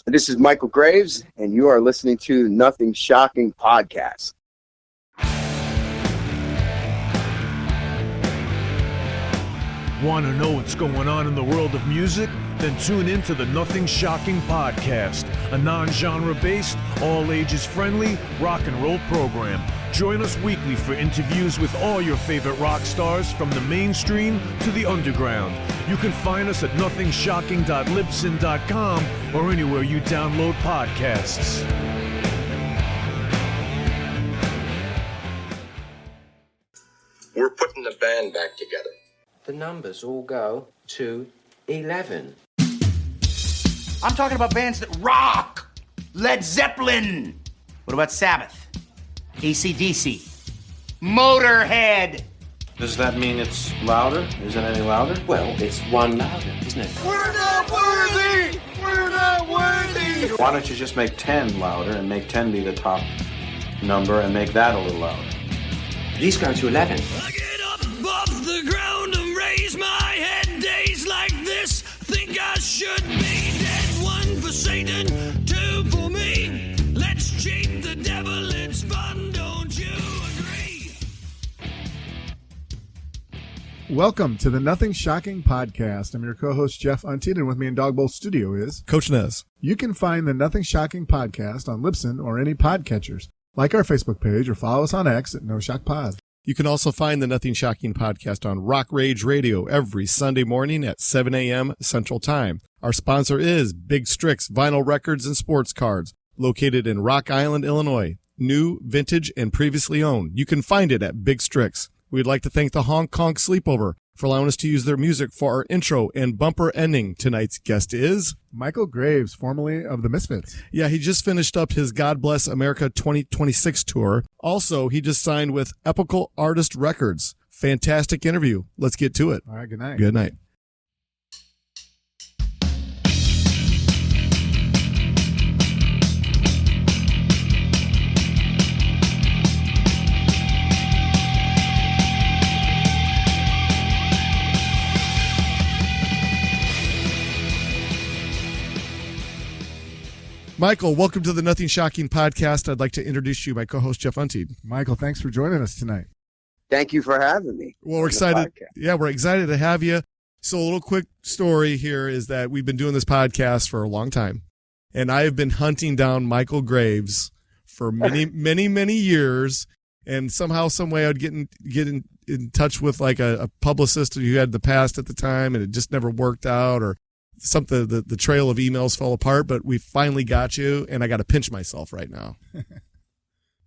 This is Michale Graves, and you are listening to Nothing Shocking Podcast. Want to know what's going on in the world of music? Then tune in to the Nothing Shocking Podcast, a non-genre based, all-ages friendly rock and roll program. Join us weekly for interviews with all your favorite rock stars from the mainstream to the underground. You can find us at nothingshocking.libsyn.com or anywhere you download podcasts. We're putting the band back together. The numbers all go to 11. I'm talking about bands that rock. Led Zeppelin. What about Sabbath? AC/DC. Motorhead. Does that mean it's louder? Is it any louder? Well, it's one louder, isn't it? We're not worthy! We're not worthy! Why don't you just make 10 louder and make 10 be the top number and make that a little louder? These go to 11. I get up off the ground and raise my head. Days like this, think I should be dead. One for Satan, two for me. Let's cheat the devil, it's fun, don't you agree? Welcome to the Nothing Shocking Podcast. I'm your co-host, Jeff Untied, and with me in Dogbowl Studio is Coach Nez. You can find the Nothing Shocking Podcast on Libsyn or any podcatchers. Like our Facebook page or follow us on X at No Shock Pod. You can also find the Nothing Shocking Podcast on Rock Rage Radio every Sunday morning at 7 a.m. Central Time. Our sponsor is Big Strix Vinyl Records and Sports Cards, located in Rock Island, Illinois. New, vintage, and previously owned. You can find it at Big Strix. We'd like to thank the Hong Kong Sleepover for allowing us to use their music for our intro and bumper ending. Tonight's guest is Michale Graves, formerly of the Misfits. Yeah, he just finished up his God Bless America 2026 tour. Also, he just signed with Epochal Artist Records. Fantastic interview. Let's get to it. All right, good night. Good night. Michale, welcome to the Nothing Shocking Podcast. I'd like to introduce you, my co-host, Jeff Untied. Michale, thanks for joining us tonight. Thank you for having me. Well, we're excited. Yeah, we're excited to have you. So a little quick story here is that we've been doing this podcast for a long time, and I have been hunting down Michale Graves for many years, and somehow, some way I'd get in touch with like a publicist who had the past at the time, and it just never worked out, or something, the trail of emails fell apart, but we finally got you, and I got to pinch myself right now.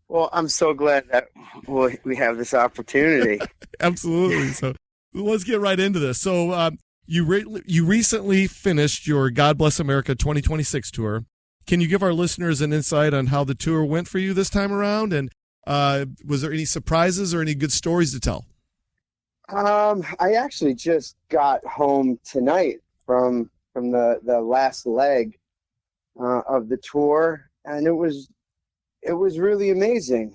Well, I'm so glad that we have this opportunity. Absolutely. So let's get right into this. So you recently finished your God Bless America 2026 tour. Can you give our listeners an insight on how the tour went for you this time around? And was there any surprises or any good stories to tell? I actually just got home tonight from the last leg of the tour, and it was really amazing.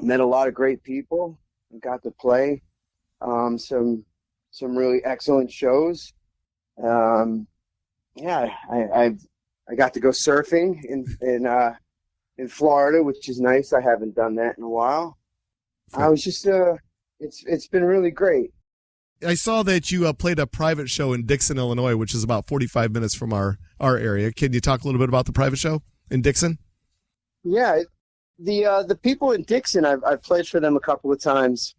Met a lot of great people and got to play some really excellent shows. I got to go surfing in Florida, which is nice. I haven't done that in a while. I was just it's been really great. I saw that you played a private show in Dixon, Illinois, which is about 45 minutes from our area. Can you talk a little bit about the private show in Dixon? Yeah, the people in Dixon, I've played for them a couple of times,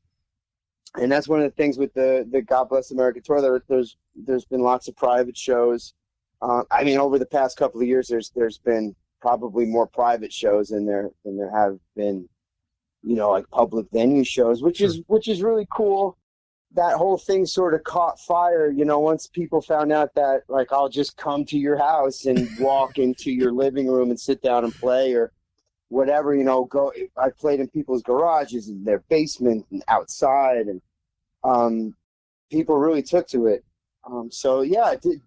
and that's one of the things with the God Bless America tour. There's been lots of private shows. Over the past couple of years, there's been probably more private shows than there have been, like public venue shows, which is really cool. That whole thing sort of caught fire, once people found out that, like, I'll just come to your house and walk into your living room and sit down and play or whatever, I played in people's garages and their basement and outside, and people really took to it.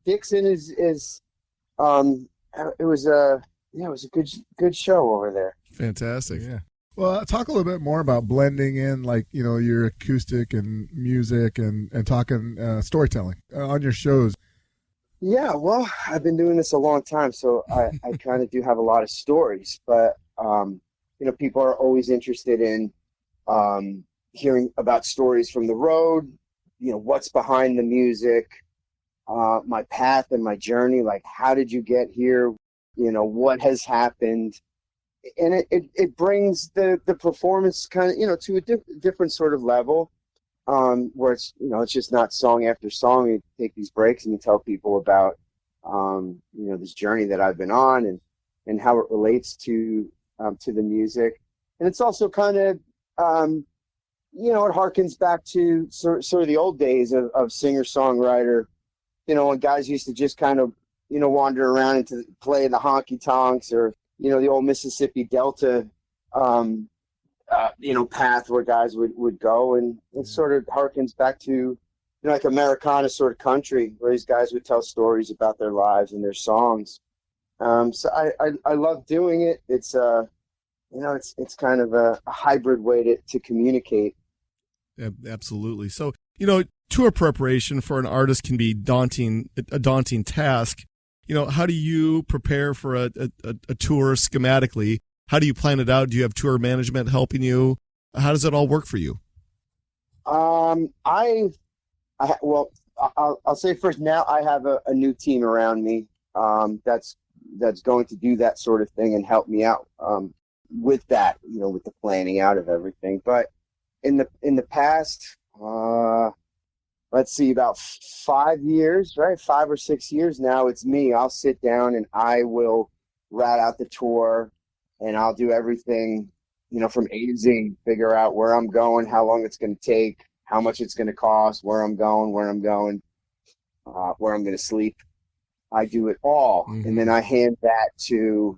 Dixon is it was a good show over there. Fantastic. Yeah. Well, talk a little bit more about blending in, your acoustic and music and talking storytelling on your shows. Yeah, well, I've been doing this a long time, so I kind of do have a lot of stories. But people are always interested in hearing about stories from the road. What's behind the music, my path and my journey. Like, how did you get here? What has happened? And it brings the performance kind of to a different sort of level. Where it's just not song after song. You take these breaks and you tell people about, this journey that I've been on and how it relates to the music. And it's also kind of, it harkens back to sort of the old days of singer-songwriter, when guys used to just kind of, wander around and to play the honky tonks or, the old Mississippi Delta, path where guys would go, and it sort of harkens back to, like Americana sort of country, where these guys would tell stories about their lives and their songs. So I love doing it. It's it's kind of a hybrid way to communicate. Yeah, absolutely. So, tour preparation for an artist can be a daunting task. How do you prepare for a tour schematically? How do you plan it out? Do you have tour management helping you? How does it all work for you? I'll say first, now I have a new team around me that's going to do that sort of thing and help me out with that, with the planning out of everything. But in the past, let's see, about 5 years, right? 5 or 6 years now, it's me. I'll sit down and I will rat out the tour. And I'll do everything, from A to Z, figure out where I'm going, how long it's going to take, how much it's going to cost, where I'm going, where I'm going to sleep. I do it all. Mm-hmm. And then I hand that to,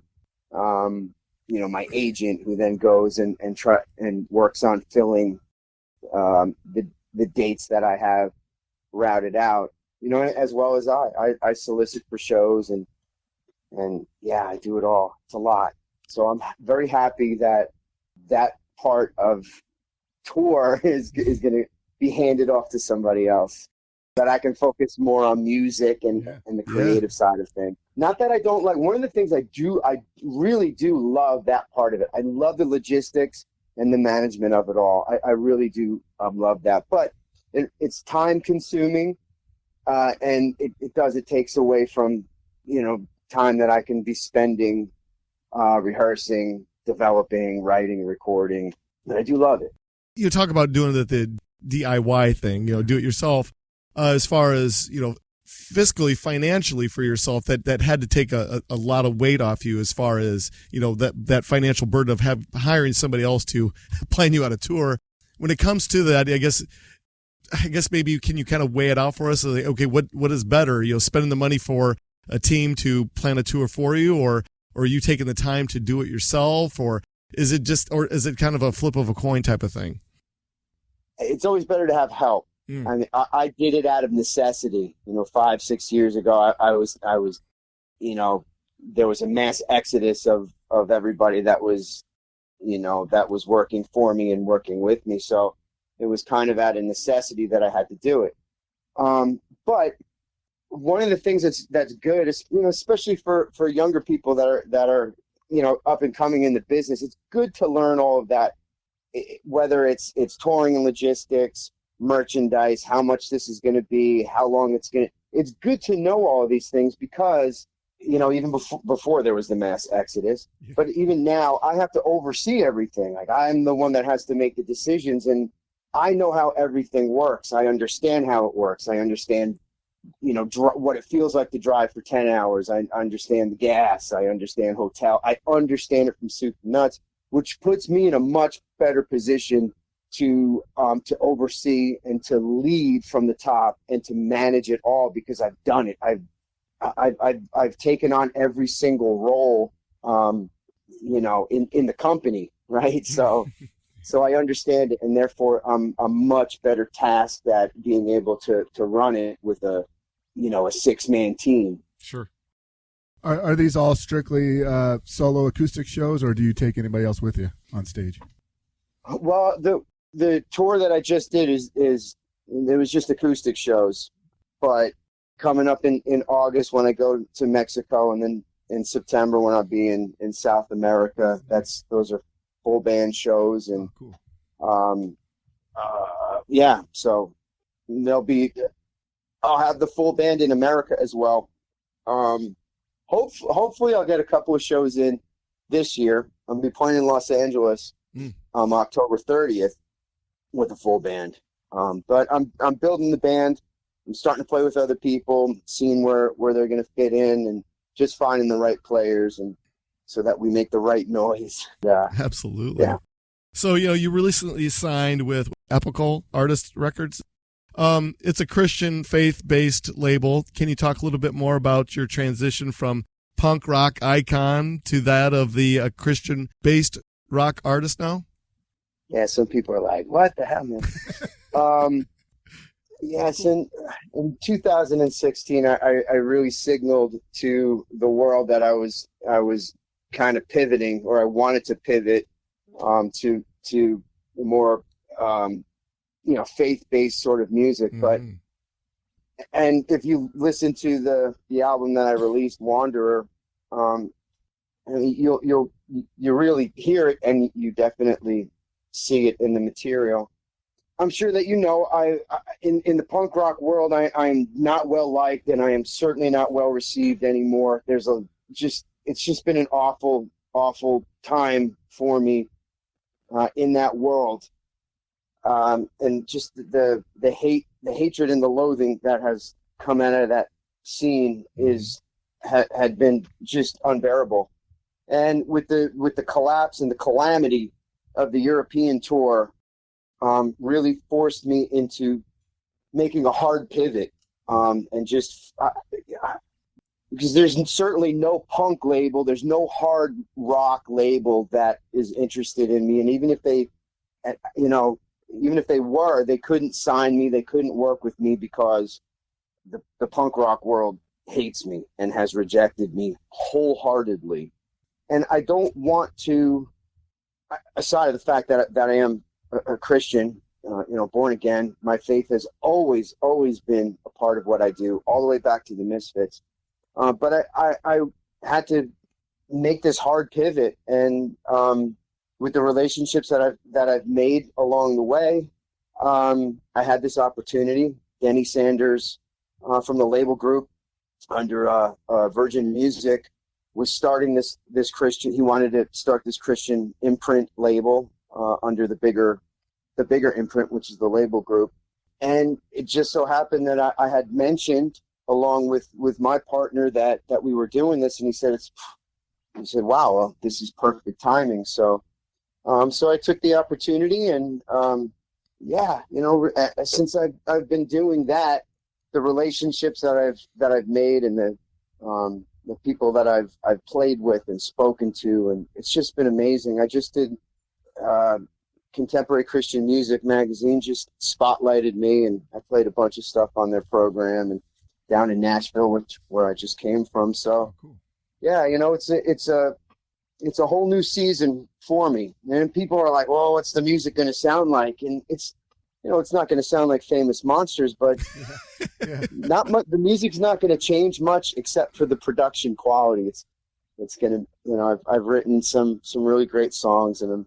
my agent, who then goes and works on filling the dates that I have routed out, as well as I solicit for shows and yeah, I do it all. It's a lot. So I'm very happy that part of tour is going to be handed off to somebody else, that I can focus more on music and the creative side of things. Not that I don't like. One of the things I really do love that part of it. I love the logistics and the management of it all. I really do love that. But it's time consuming, and it takes away from, time that I can be spending rehearsing, developing, writing, recording. But I do love it. You talk about doing the DIY thing, do it yourself. As far as, fiscally, financially for yourself, that had to take a lot of weight off you, as far as, that financial burden of hiring somebody else to plan you out a tour. When it comes to that, I guess maybe can you kind of weigh it out for us? Like, okay, what is better, spending the money for a team to plan a tour for you, or are you taking the time to do it yourself, or is it kind of a flip of a coin type of thing? It's always better to have help. I mean, I did it out of necessity. 5-6 years ago, I was, there was a mass exodus of everybody that was, that was working for me and working with me. So it was kind of out of necessity that I had to do it. But one of the things that's good is, especially for younger people that are up and coming in the business, it's good to learn all of that, whether it's touring and logistics, merchandise, how much this is going to be, how long it's good to know all of these things, because even before there was the mass exodus, but even now I have to oversee everything. Like, I'm the one that has to make the decisions, and I know how everything works. I understand how it works. I understand what it feels like to drive for 10 hours. I understand the gas. I understand hotel. I understand it from soup to nuts, which puts me in a much better position to oversee and to lead from the top and to manage it all, because I've done it. I've taken on every single role, in the company, right? So I understand it, and therefore I'm much better tasked at being able to run it with a 6-man team. Sure. Are these all strictly solo acoustic shows, or do you take anybody else with you on stage? Well, the tour that I just did it was just acoustic shows, but coming up in August when I go to Mexico, and then in September when I'll be in South America. Those are full band shows, and cool. Yeah, so I'll have the full band in America as well. Hopefully I'll get a couple of shows in this year. I'll be playing in Los Angeles October 30th with a full band. But I'm building the band. I'm starting to play with other people, seeing where they're going to fit in, and just finding the right players, and so that we make the right noise. Yeah, absolutely. Yeah. So, you recently signed with Epochal Artist Records. It's a Christian faith-based label. Can you talk a little bit more about your transition from punk rock icon to that of the Christian-based rock artist now? Yeah, some people are like, what the hell, man? Yes, in 2016, I really signaled to the world that I was kind of pivoting, or I wanted to pivot to more faith-based sort of music. But and if you listen to the album that I released, Wanderer, you'll really hear it, and you definitely see it in the material. I'm sure that in the punk rock world, I'm not well liked, and I am certainly not well received anymore. It's just been an awful time for me in that world, and just the hatred and the loathing that has come out of that scene had been just unbearable. And with the collapse and the calamity of the European tour, really forced me into making a hard pivot, and just because there's certainly no punk label, there's no hard rock label that is interested in me, and even if they were, they couldn't sign me, they couldn't work with me, because the punk rock world hates me and has rejected me wholeheartedly. And I don't want to, aside of the fact that I am a Christian, born again, my faith has always been a part of what I do, all the way back to the Misfits. But I had to make this hard pivot, and with the relationships that I've made along the way, I had this opportunity. Denny Sanders from the label group under Virgin Music was starting this Christian. He wanted to start this Christian imprint label under the bigger imprint, which is the label group. And it just so happened that I had mentioned, along with my partner, that we were doing this, and he said, wow, well, this is perfect timing. So I took the opportunity, and since I've been doing that, the relationships that I've made, and the people that I've played with and spoken to, and it's just been amazing. I just did Contemporary Christian Music magazine just spotlighted me, and I played a bunch of stuff on their program, and down in Nashville, where I just came from. So, cool. Yeah, it's a whole new season for me. And people are like, "Well, what's the music going to sound like?" And it's not going to sound like Famous Monsters, but Yeah. not much. The music's not going to change much, except for the production quality. It's going to, I've written some really great songs, and I'm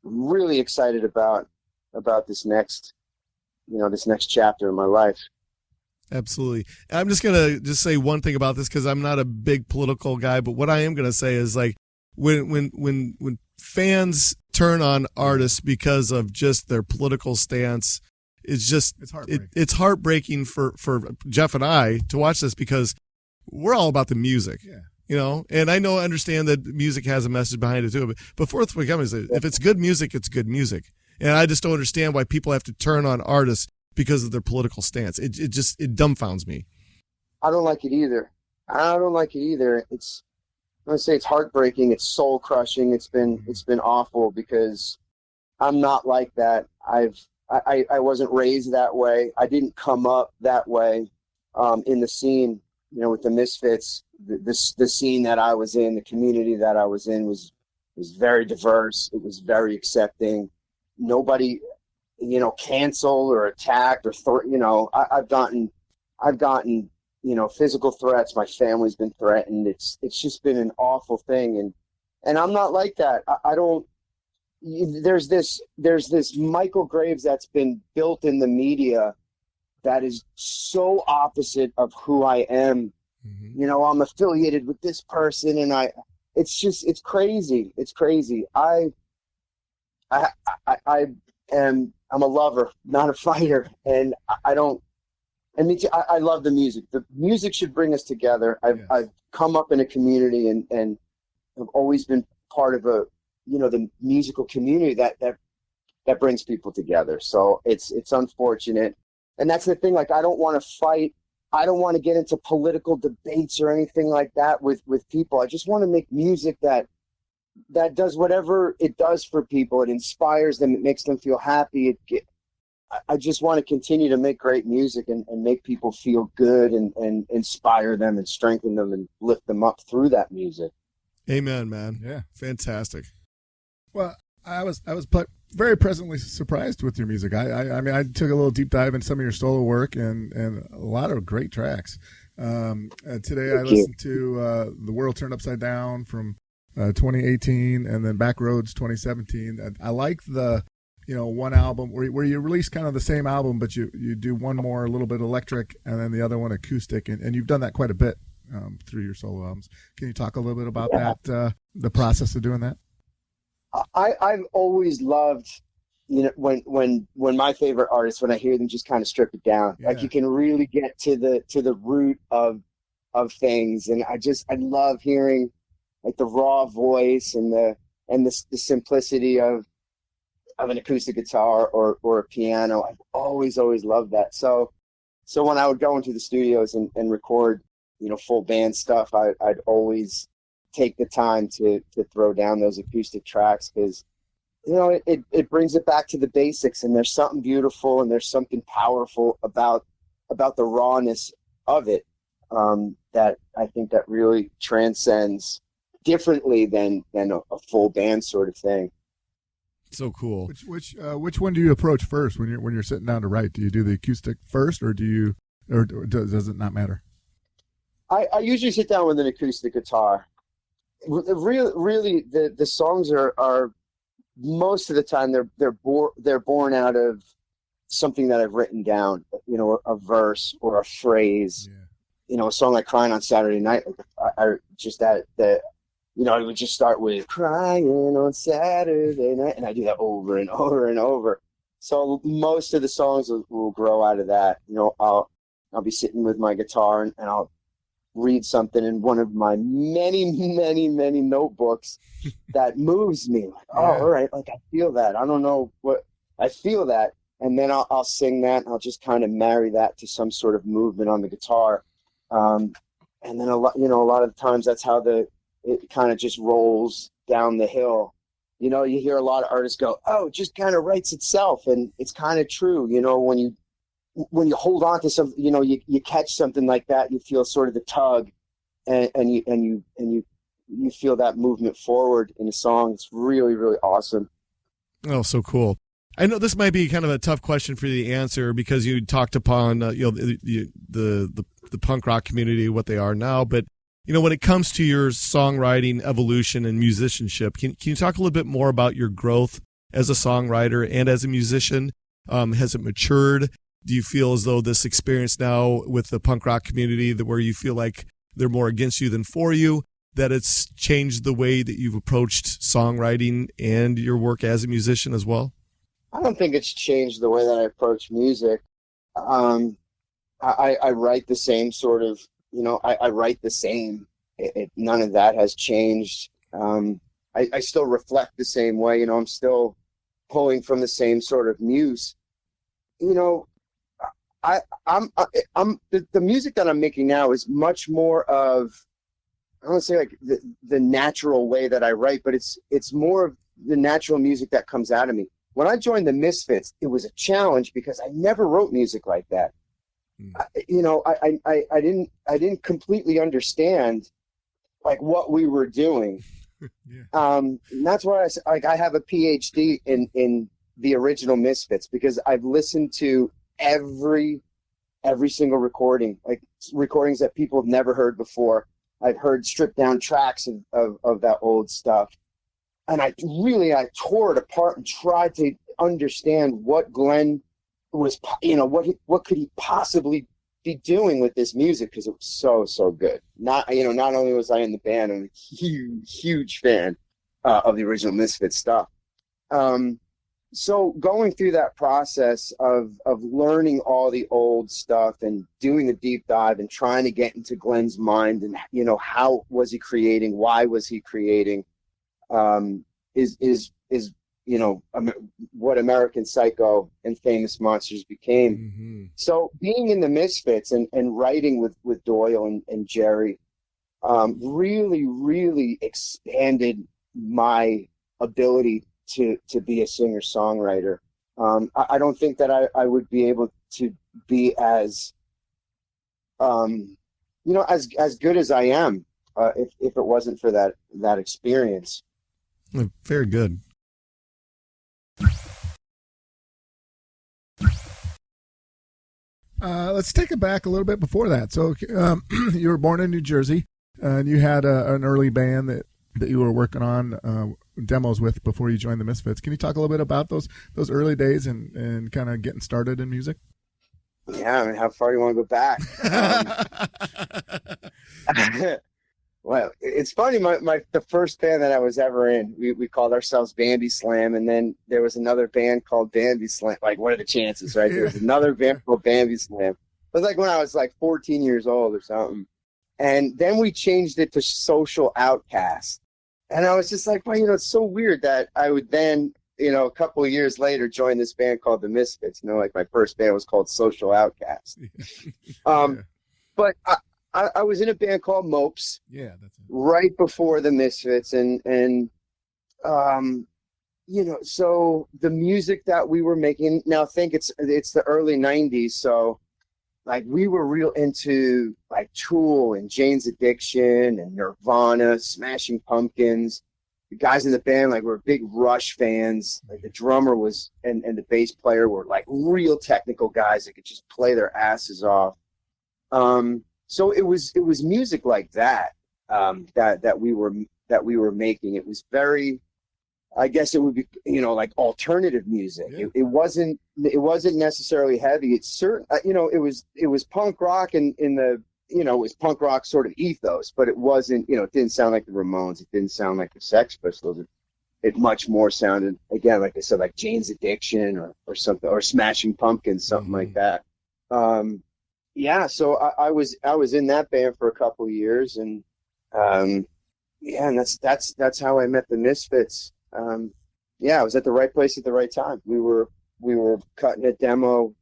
really excited about this next chapter in my life. Absolutely. I'm just going to say one thing about this, because I'm not a big political guy, but what I am going to say is, like, when fans turn on artists because of just their political stance, it's heartbreaking for Jeff and I to watch this, because we're all about the music. Yeah. And I understand that music has a message behind it too, but fourth way coming is, if it's good music, it's good music. And I just don't understand why people have to turn on artists because of their political stance. It dumbfounds me. I don't like it either. It's, I would say it's heartbreaking. It's soul crushing. It's been awful, because I'm not like that. I wasn't raised that way. I didn't come up that way in the scene, with the Misfits. The scene that I was in, the community that I was in was very diverse. It was very accepting. Nobody, canceled or attacked or I've gotten physical threats. My family's been threatened. It's just been an awful thing. And I'm not like that. I don't, there's this Michale Graves that's been built in the media that is so opposite of who I am. Mm-hmm. I'm affiliated with this person, and it's crazy. It's crazy. I'm a lover, not a fighter. And I love the music. The music should bring us together. I've come up in a community and have always been part of the musical community that brings people together. So it's unfortunate. And that's the thing. Like, I don't want to fight. I don't want to get into political debates or anything like that with people. I just want to make music that does whatever it does for people. It inspires them. It makes them feel happy. I just want to continue to make great music and make people feel good and inspire them and strengthen them and lift them up through that music. Amen, man. Yeah. Fantastic. Well, I was very pleasantly surprised with your music. I mean, I took a little deep dive in some of your solo work and a lot of great tracks. Today I listened to The World Turned Upside Down from 2018 and then Backroads 2017. I like the one album where you release kind of the same album, but you do one more a little bit electric and then the other one acoustic, and you've done that quite a bit through your solo albums. Can you talk a little bit about that, the process of doing that? I've always loved, when my favorite artists, when I hear them just kind of strip it down, like you can really get to the root of things. And I love hearing like the raw voice and the simplicity of an acoustic guitar or a piano. I've always loved that. So when I would go into the studios and record, full band stuff, I'd always take the time to throw down those acoustic tracks because, it brings it back to the basics, and there's something beautiful and there's something powerful about the rawness of it that I think that really transcends differently than a full band sort of thing. So cool. Which one do you approach first when you're sitting down to write? Do you do the acoustic first, or does it not matter? I usually sit down with an acoustic guitar. Really, the songs are most of the time they're born out of something that I've written down. A verse or a phrase. Yeah. A song like "Crying on Saturday Night." I would just start with "Crying on Saturday Night," and I do that over and over and over. So most of the songs will grow out of that. I'll be sitting with my guitar and I'll read something in one of my many, many, many notebooks that moves me. Like, all right, like I feel that. I don't know what I feel that, and then I'll sing that, and I'll just kind of marry that to some sort of movement on the guitar. And then a lot of the times that's how it kind of just rolls down the hill. You hear a lot of artists go, "Oh, it just kind of writes itself," and it's kind of true. When you hold on to something, you catch something like that, you feel sort of the tug, and you feel that movement forward in a song. It's really, really awesome. Oh, so cool. I know this might be kind of a tough question for you to answer because you talked upon the punk rock community, what they are now, but when it comes to your songwriting evolution and musicianship, can you talk a little bit more about your growth as a songwriter and as a musician? Has it matured? Do you feel as though this experience now with the punk rock community, where you feel like they're more against you than for you, that it's changed the way that you've approached songwriting and your work as a musician as well? I don't think it's changed the way that I approach music. I write the same sort of, I write the same. None of that has changed. I still reflect the same way. I'm still pulling from the same sort of muse. The music that I'm making now is much more of, I don't want to say like the natural way that I write, but it's more of the natural music that comes out of me. When I joined the Misfits, it was a challenge because I never wrote music like that. I didn't completely understand like what we were doing. And that's why I have a PhD in the original Misfits, because I've listened to every every single recording, like recordings that people have never heard before. I've heard stripped down tracks of that old stuff. And I tore it apart and tried to understand what Glenn was, what could he possibly be doing with this music, because it was so good. Not only was I in the band, I'm a huge fan of the original Misfits stuff. So going through that process of learning all the old stuff and doing the deep dive and trying to get into Glenn's mind and, how was he creating? Why was he creating? Is what American Psycho and Famous Monsters became. Mm-hmm. So being in the Misfits and writing with Doyle and Jerry really, really expanded my ability to be a singer-songwriter. I don't think that I would be able to be as good as I am if it wasn't for that experience. Very good. Let's take it back a little bit before that. So you were born in New Jersey, and you had an early band that you were working on demos with before you joined the Misfits. Can you talk a little bit about those early days and kind of getting started in music? Yeah, I mean, how far do you want to go back? Well, it's funny. The first band that I was ever in, we called ourselves Bambi Slam, and then there was another band called Bambi Slam. Like, what are the chances, right? There was another band called Bambi Slam. It was like when I was like 14 years old or something. And then we changed it to Social Outcast. And I was just like, well, it's so weird that I would then, a couple of years later, join this band called the Misfits. Like my first band was called Social Outcast. But I was in a band called Mopes. Yeah, that's it. Right before the Misfits, and so the music that we were making. Now, I think it's the early '90s, so like we were real into like Tool and Jane's Addiction and Nirvana, Smashing Pumpkins. The guys in the band were big Rush fans. Like the drummer was and the bass player were like real technical guys that could just play their asses off. So it was music like that that we were making. It was very, I guess it would be like alternative music. Yeah. It wasn't necessarily heavy. It's certain it was punk rock and it was punk rock sort of ethos, but it wasn't it didn't sound like the Ramones. It didn't sound like the Sex Pistols. It much more sounded, again, like I said, like Jane's Addiction or something, or Smashing Pumpkins, something like that. Yeah, so I was in that band for a couple of years, and and that's how I met the Misfits. I was at the right place at the right time. We were cutting a demo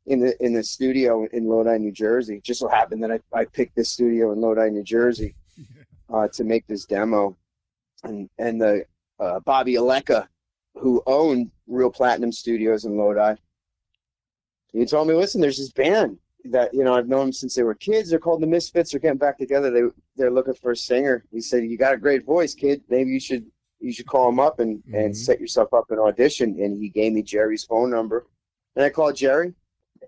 in the studio in Lodi, New Jersey. It just so happened that I picked this studio in Lodi, New Jersey, to make this demo, and the Bobby Aleka, who owned Real Platinum Studios in Lodi, he told me, listen, there's this band that I've known them since they were kids. They're called the Misfits. They're getting back together. They're looking for a singer. He said, you got a great voice, kid. Maybe you should call them up and set yourself up an audition. And he gave me Jerry's phone number, and I called Jerry,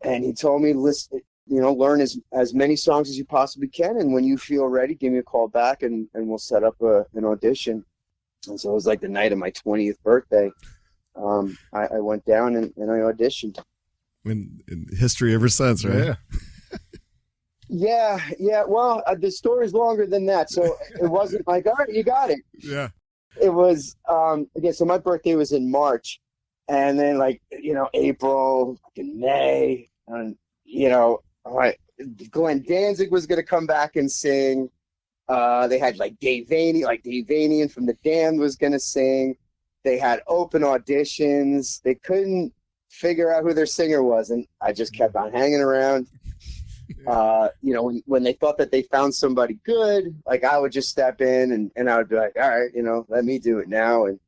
and he told me, listen, learn as many songs as you possibly can, and when you feel ready, give me a call back, and we'll set up an audition. And so it was like the night of my 20th birthday. I went down and I auditioned. In history ever since, right? Yeah. Well, the story's longer than that, so it wasn't like, all right, you got it. Yeah. It was again. So my birthday was in March, and then April, May, and all right, Glenn Danzig was going to come back and sing. They had Dave Vanian from The Damned was going to sing. They had open auditions. They couldn't figure out who their singer was, and I just kept on hanging around. When they thought that they found somebody good, I would just step in and I would be like, all right, let me do it now, and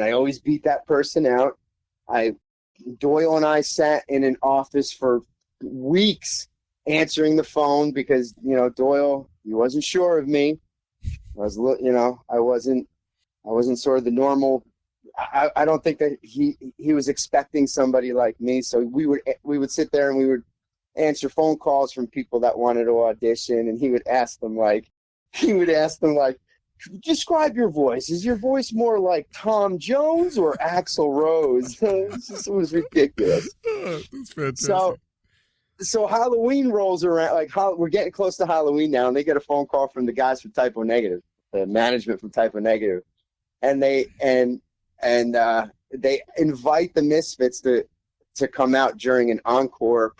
I always beat that person out. Doyle and I sat in an office for weeks answering the phone because Doyle, he wasn't sure of me. I wasn't sort of the normal. I don't think that he was expecting somebody like me. So we would sit there and we would answer phone calls from people that wanted to audition, and he would ask them like, describe your voice. Is your voice more like Tom Jones or Axl Rose? It was ridiculous. That's fantastic. So Halloween rolls around, like we're getting close to Halloween now, and they get a phone call from the guys from Typo Negative, the management from Typo Negative, and they invite the Misfits to come out during an encore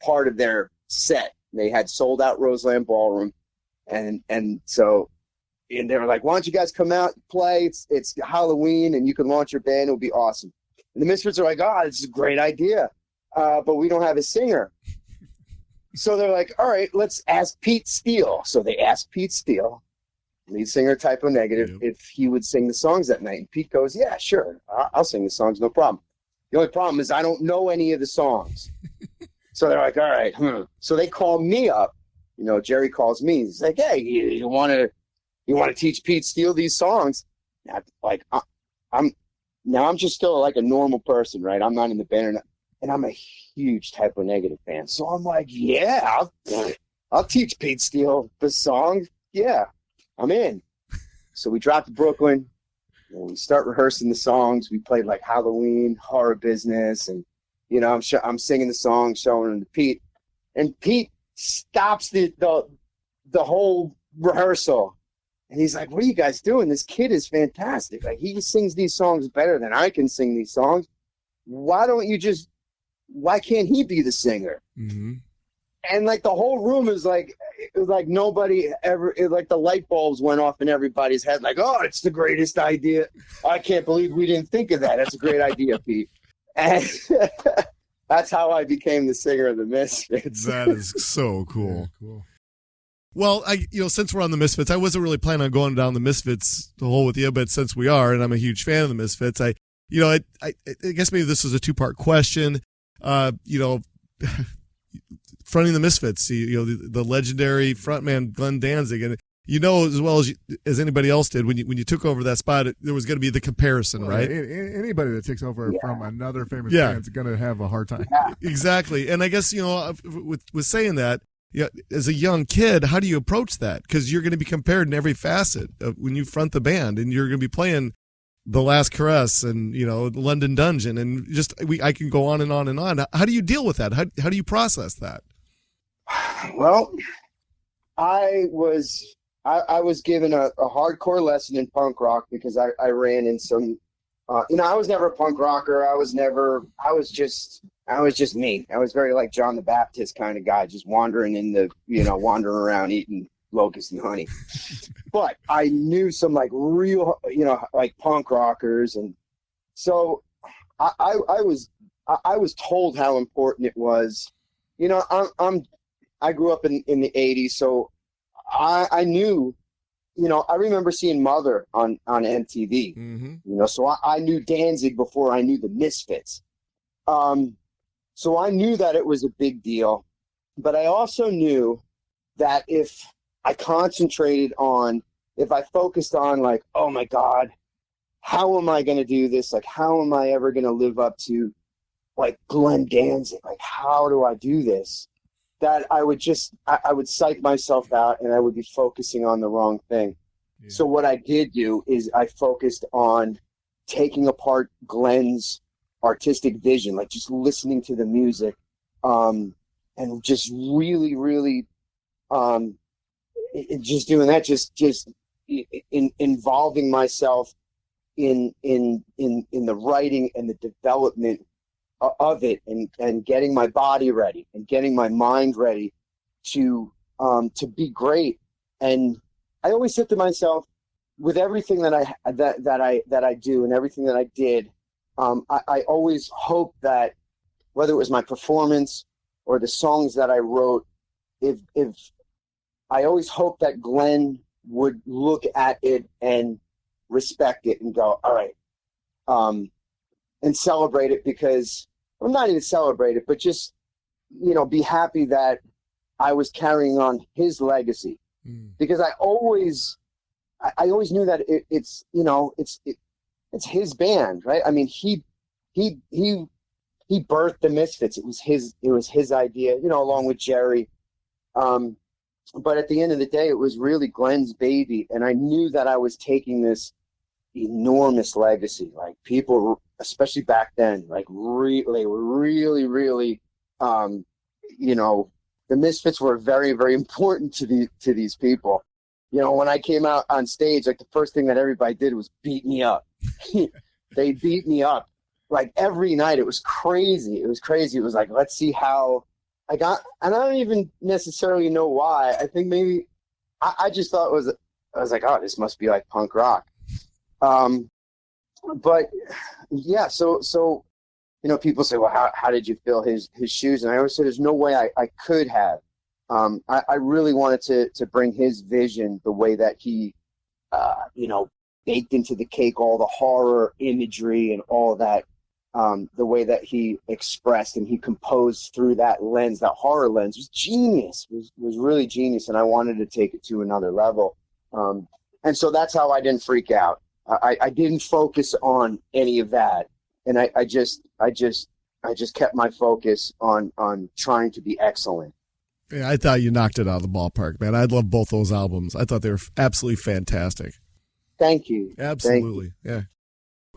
part of their set. They had sold out Roseland Ballroom, and they were like, "Why don't you guys come out and play? It's Halloween, and you can launch your band. It'll be awesome." And the Misfits are like, "Oh, this is a great idea. But we don't have a singer." So they're like, "All right, let's ask Pete Steele." So they asked Pete Steele, lead singer Typo Negative, if he would sing the songs that night. And Pete goes, "Yeah, sure. I'll sing the songs, no problem. The only problem is I don't know any of the songs." So they're like, "All right." So they call me up. Jerry calls me. He's like, "Hey, you want to teach Pete Steele these songs?" I'm just still like a normal person, right? I'm not in the band and I'm a huge Typo Negative fan. So I'm like, yeah, I'll teach Pete Steele the song. Yeah, I'm in. So we drop to Brooklyn and we start rehearsing the songs. We played like Halloween, Horror Business, and I'm singing the song, showing them to Pete, and Pete stops the whole rehearsal, and he's like, "What are you guys doing? This kid is fantastic. Like, he sings these songs better than I can sing these songs. Why can't he be the singer?" Mm-hmm. And like the whole room it was like nobody ever, like the light bulbs went off in everybody's head. Like, "Oh, it's the greatest idea. I can't believe we didn't think of that. That's a great idea, Pete." And that's how I became the singer of the Misfits. That is so cool. Yeah, cool. Well, since we're on the Misfits, I wasn't really planning on going down the Misfits the whole with you, but since we are, and I'm a huge fan of the Misfits, I guess maybe this is a 2-part question. Fronting the Misfits, the legendary frontman Glenn Danzig, and as well as anybody else did when you took over that spot, there was going to be the comparison, right? Anybody that takes over from another famous band is going to have a hard time. Yeah. Exactly, and I guess with saying that, as a young kid, how do you approach that? Because you're going to be compared in every facet of when you front the band, and you're going to be playing The Last Caress and London Dungeon, and I can go on and on and on. How do you deal with that? How do you process that? Well, I was given a hardcore lesson in punk rock because I ran in some. I was never a punk rocker. I was just me. I was very like John the Baptist kind of guy, just wandering around eating locusts and honey. But I knew some like real, like punk rockers, and so I was told how important it was. I grew up in the 80s, so I knew. I remember seeing Mother on MTV. Mm-hmm. So I knew Danzig before I knew the Misfits. So I knew that it was a big deal, but I also knew that if I focused on like, oh my God, how am I going to do this? Like, how am I ever going to live up to like Glenn Danzig? Like, how do I do this? That I would psych myself out and I would be focusing on the wrong thing. Yeah. So what I did do is I focused on taking apart Glenn's artistic vision, like just listening to the music, and just really, really, just doing that, just involving myself in the writing and the development of it, and getting my body ready and getting my mind ready to be great. And I always said to myself, with everything that I do and everything that I did, I always hoped that whether it was my performance or the songs that I wrote, if I always hoped that Glenn would look at it and respect it and go, all right, and celebrate it, because well, not even celebrate it, but just, be happy that I was carrying on his legacy. Because I always knew that it's his band, right? I mean, he he birthed the Misfits. It was his idea, along with Jerry. But at the end of the day, it was really Glenn's baby. And I knew that I was taking this enormous legacy. Like, people, especially back then, like, they were really, really, the Misfits were very, very important to these people. When I came out on stage, like, the first thing that everybody did was beat me up. They beat me up like every night. It was crazy. It was like, let's see how I got, and I don't even necessarily know why. I think maybe I just thought I was like, oh, this must be like punk rock. But yeah, so people say, well, how did you fill his shoes? And I always say, there's no way I could have. I really wanted to bring his vision, the way that he, baked into the cake all the horror imagery and all that, the way that he expressed and he composed through that lens, that horror lens, was genius, was really genius. And I wanted to take it to another level. And so that's how I didn't freak out. I didn't focus on any of that. And I just kept my focus on trying to be excellent. Yeah, I thought you knocked it out of the ballpark, man. I love both those albums. I thought they were absolutely fantastic. Thank you. Absolutely. Thank you. Yeah.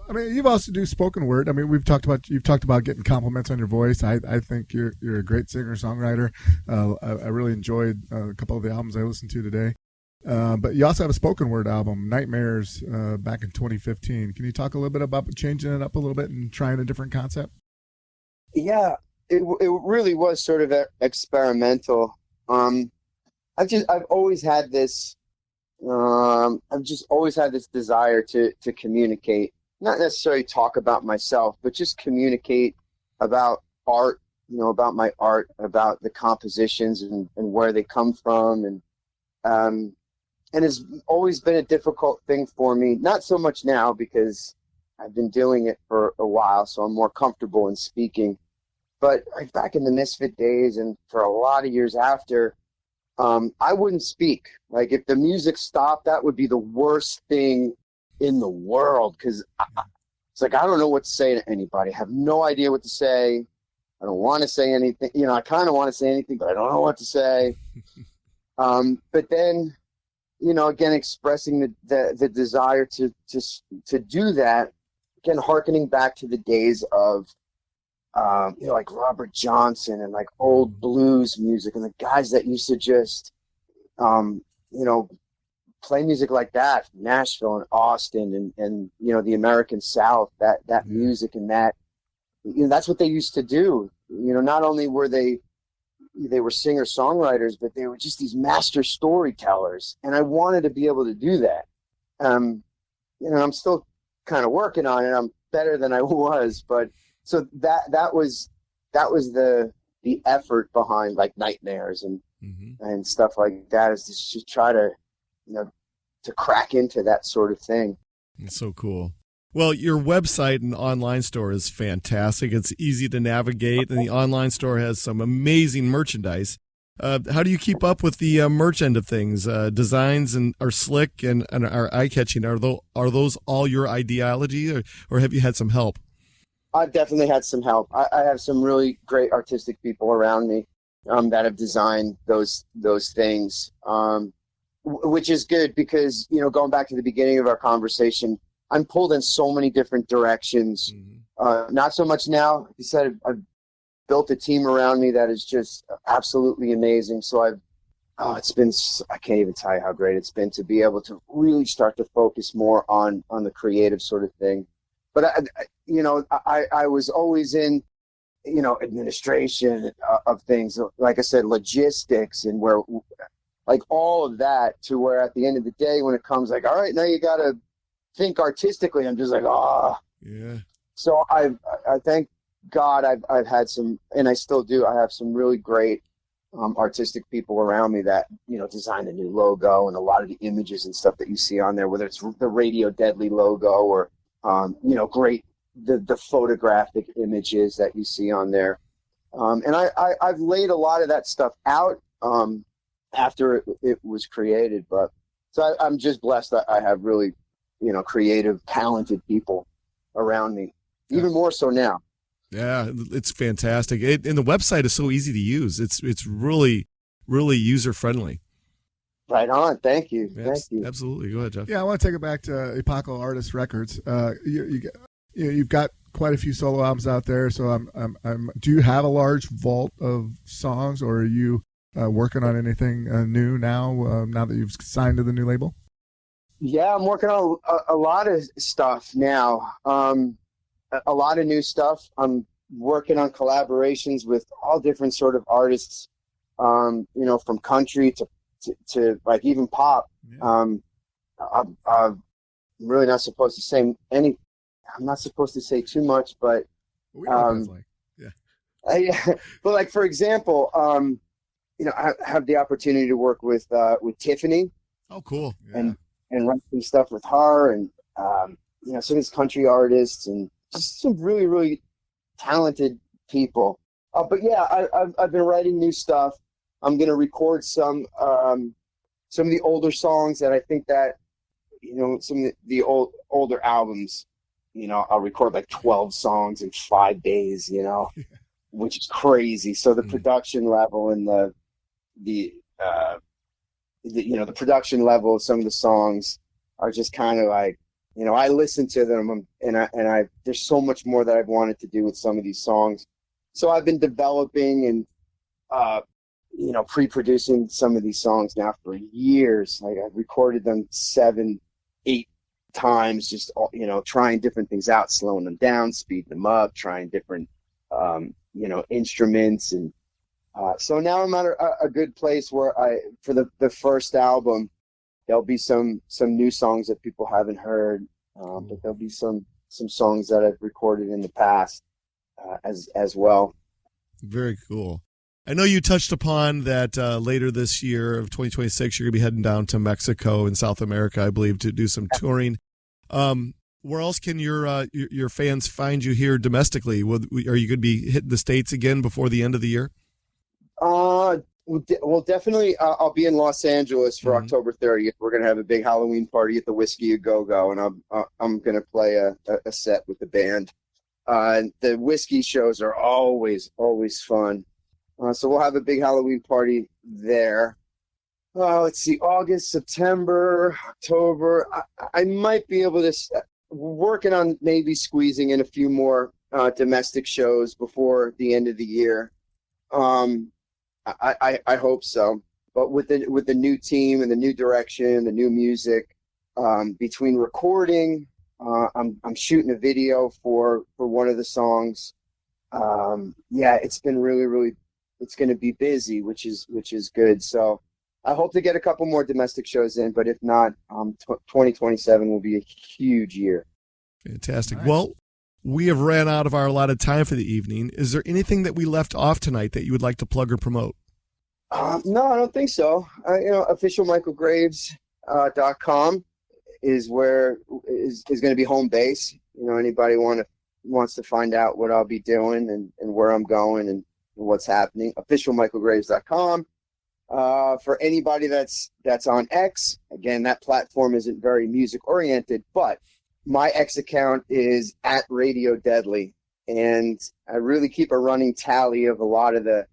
I mean, you've also do spoken word. I mean, you've talked about getting compliments on your voice. I think you're a great singer-songwriter. I really enjoyed a couple of the albums I listened to today. But you also have a spoken word album, Nightmares, back in 2015. Can you talk a little bit about changing it up a little bit and trying a different concept? Yeah, it really was sort of experimental. I've always had this. I've just always had this desire to communicate, not necessarily talk about myself, but just communicate about art, about my art, about the compositions and where they come from. And it's always been a difficult thing for me, not so much now because I've been doing it for a while, so I'm more comfortable in speaking. But back in the Misfit days and for a lot of years after, I wouldn't speak. Like, if the music stopped, that would be the worst thing in the world, because it's like, I don't know what to say to anybody. I have no idea what to say. I don't want to say anything. I kind of want to say anything, but I don't know what to say. But then, again, expressing the desire to do that, again, hearkening back to the days of, like Robert Johnson and like old blues music and the guys that used to just, play music like that, Nashville and Austin and the American South, that music and that, that's what they used to do. Not only were they were singer-songwriters, but they were just these master storytellers. And I wanted to be able to do that. I'm still kind of working on it. I'm better than I was, but so that was the effort behind like Nightmares and stuff like that, is to just try to, to crack into that sort of thing. It's so cool. Well, your website and online store is fantastic. It's easy to navigate, and the online store has some amazing merchandise. How do you keep up with the merch end of things? Designs are slick and are eye-catching. Are those all your ideology, or have you had some help? I've definitely had some help. I have some really great artistic people around me that have designed those things, which is good because, going back to the beginning of our conversation, I'm pulled in so many different directions. Not so much now. Like you said, I've built a team around me that is just absolutely amazing. So it's been, I can't even tell you how great it's been to be able to really start to focus more on the creative sort of thing. But I was always in, administration of things, like I said, logistics, and where, like, all of that, to where at the end of the day, when it comes like, all right, now you got to think artistically, I'm just like, yeah. So I thank God I've had some, and I still do. I have some really great artistic people around me that, design the new logo and a lot of the images and stuff that you see on there, whether it's the Radio Deadly logo or, great, the photographic images that you see on there. And I've laid a lot of that stuff out after it was created. But so I'm just blessed that I have really, creative, talented people around me, even more so now. Yeah, it's fantastic. And the website is so easy to use. It's really, really user friendly. Right on. Thank you. Thank you. Absolutely. Go ahead, Jeff. Yeah, I want to take it back to Epochal Artist Records. You've got quite a few solo albums out there. So do you have a large vault of songs, or are you working on anything new now that you've signed to the new label? Yeah, I'm working on a lot of stuff now. A lot of new stuff. I'm working on collaborations with all different sort of artists, from country to like even pop. Yeah. I'm really not supposed to say any. I'm not supposed to say too much, but we know what that's like. Yeah. But like for example, I have the opportunity to work with Tiffany. Oh, cool. Yeah. And write some stuff with her, and some of these country artists, and just some really, really talented people. But yeah, I've been writing new stuff. I'm going to record some of the older songs that I think that, some of the older albums, I'll record like 12 songs in 5 days, which is crazy. So the production level and the production level of some of the songs are just kind of like, I listen to them and I there's so much more that I've wanted to do with some of these songs. So I've been developing and, pre-producing some of these songs now for years. Like I've recorded them 7-8 times, just, trying different things out, slowing them down, speeding them up, trying different, instruments. And so now I'm at a good place where for the first album, there'll be some new songs that people haven't heard, but there'll be some songs that I've recorded in the past as well. Very cool. I know you touched upon that later this year of 2026, you're going to be heading down to Mexico and South America, I believe, to do some touring. Where else can your fans find you here domestically? Are you going to be hitting the States again before the end of the year? Well, definitely. I'll be in Los Angeles for October 30th. We're going to have a big Halloween party at the Whiskey A Go-Go, and I'm going to play a set with the band. The whiskey shows are always fun. So we'll have a big Halloween party there. Let's see, August, September, October. I might be able to, working on maybe squeezing in a few more domestic shows before the end of the year. I hope so. But with the new team and the new direction, the new music, between recording, I'm shooting a video for one of the songs. It's been really, it's going to be busy, which is good. So I hope to get a couple more domestic shows in, but if not, 2027 will be a huge year. Fantastic. Nice. Well, we have ran out of our allotted time for the evening. Is there anything that we left off tonight that you would like to plug or promote? No, I don't think so. officialmichaelgraves.com is where is going to be home base. Anybody wants to find out what I'll be doing and where I'm going and what's happening, officialmichaelgraves.com. For anybody that's on X, again, that platform isn't very music oriented, but my X account is at Radio Deadly, and I really keep a running tally of a lot of the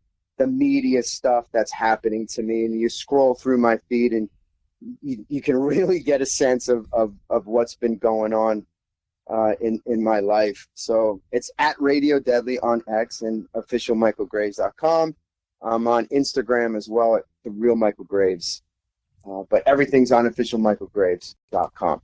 media stuff that's happening to me. And you scroll through my feed and you can really get a sense of what's been going on in my life. So it's at Radio Deadly on X and officialmichaelgraves.com. I'm on Instagram as well at The Real Michael Graves. But everything's on officialmichaelgraves.com.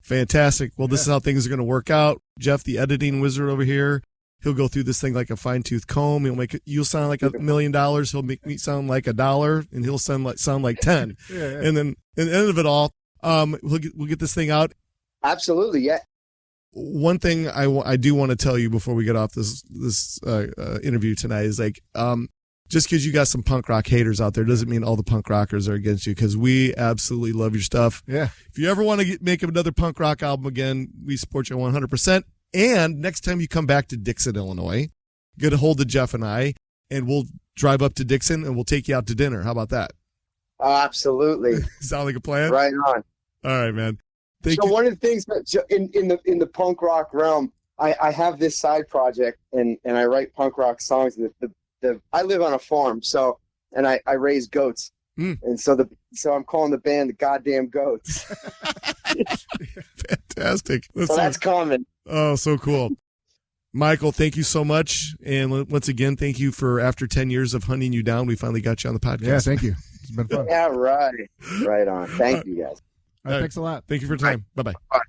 Fantastic. Well, this is how things are going to work out. Jeff, the editing wizard over here, he'll go through this thing like a fine-tooth comb. He'll make it, you'll sound like $1 million. He'll make me sound like $1, and he'll sound like 10. Yeah. And then at the end of it all, we'll get this thing out. Absolutely, yeah. One thing I do want to tell you before we get off this interview tonight is just because you got some punk rock haters out there doesn't mean all the punk rockers are against you, because we absolutely love your stuff. Yeah. If you ever want to make another punk rock album again, we support you 100%. And next time you come back to Dixon, Illinois, get a hold of Jeff and I, and we'll drive up to Dixon and we'll take you out to dinner. How about that? Absolutely. Sound like a plan? Right on. All right, man. One of the things that in the punk rock realm, I have this side project, and I write punk rock songs. I live on a farm, so and I raise goats, and so I'm calling the band the Goddamn Goats. Fantastic. That's common. Oh, so cool. Michael, thank you so much. And once again, thank you for after 10 years of hunting you down, we finally got you on the podcast. Yeah, thank you. It's been fun. Yeah, right. Right on. Thank you, guys. All right, thanks a lot. Thank you for your time. Bye-bye. Bye.